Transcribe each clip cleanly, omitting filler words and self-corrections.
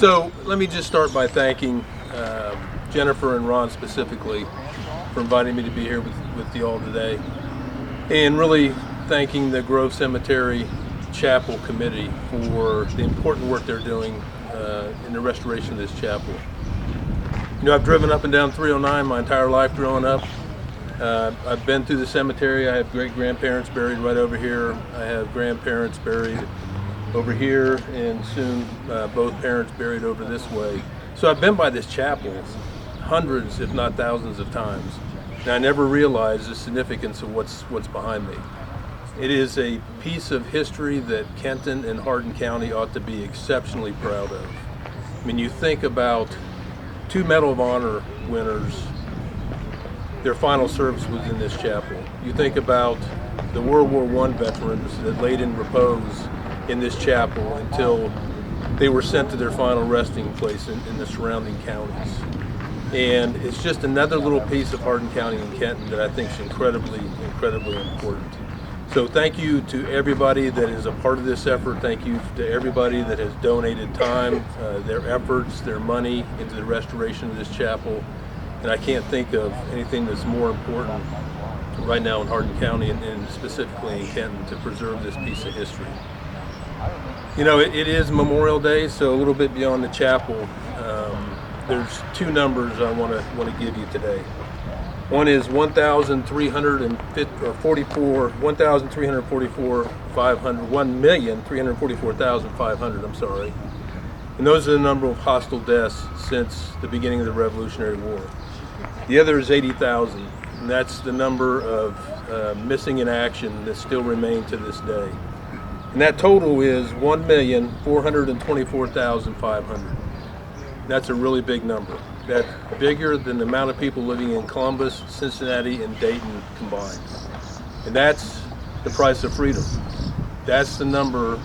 So let me just start by thanking Jennifer and Ron specifically for inviting me to be here with you all today, and really thanking the Grove Cemetery Chapel Committee for the important work they're doing in the restoration of this chapel. You know, I've driven up and down 309 my entire life growing up. I've been through the cemetery. I have great-grandparents buried right over here. I have grandparents buried over here, and soon both parents buried over this way. So I've been by this chapel hundreds, if not thousands of times, and I never realized the significance of what's behind me. It is a piece of history that Kenton and Hardin County ought to be exceptionally proud of. I mean, you think about 2 Medal of Honor winners, their final service was in this chapel. You think about the World War I veterans that laid in repose in this chapel until they were sent to their final resting place in the surrounding counties. And it's just another little piece of Hardin County and Kenton that I think is incredibly important. So thank you to everybody that is a part of this effort. Thank you to everybody that has donated time, their efforts, their money into the restoration of this chapel. And I can't think of anything that's more important right now in Hardin County and specifically in Kenton to preserve this piece of history. You know, it is Memorial Day, so a little bit beyond the chapel, there's 2 numbers I want to give you today. One is 1,344,500, I'm sorry. And those are the number of hostile deaths since the beginning of the Revolutionary War. The other is 80,000, and that's the number of missing in action that still remain to this day. And that total is 1,424,500. That's a really big number. That's bigger than the amount of people living in Columbus, Cincinnati, and Dayton combined. And that's the price of freedom. That's the number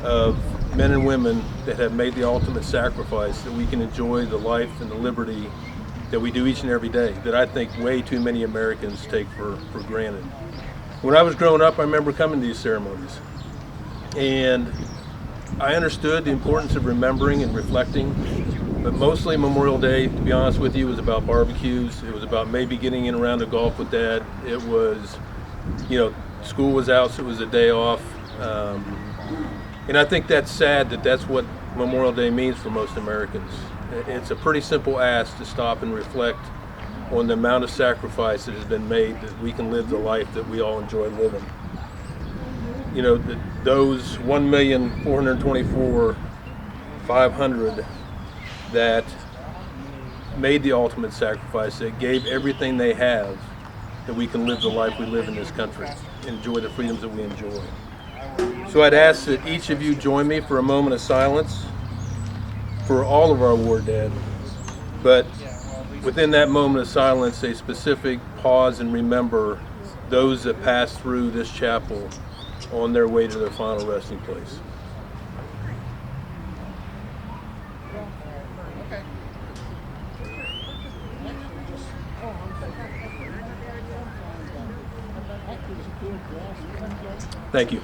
of men and women that have made the ultimate sacrifice that we can enjoy the life and the liberty that we do each and every day, that I think way too many Americans take for granted. When I was growing up, I remember coming to these ceremonies, and I understood the importance of remembering and reflecting, but mostly Memorial Day, to be honest with you, was about barbecues. It was about maybe getting in around to golf with Dad. It was, you know, school was out, so it was a day off. And I think that's sad that that's what Memorial Day means for most Americans. It's a pretty simple ask to stop and reflect on the amount of sacrifice that has been made that we can live the life that we all enjoy living. You know, those 1,424,500 that made the ultimate sacrifice, that gave everything they have, that we can live the life we live in this country, enjoy the freedoms that we enjoy. So I'd ask that each of you join me for a moment of silence for all of our war dead, but within that moment of silence, a specific pause and remember those that passed through this chapel on their way to their final resting place. Thank you.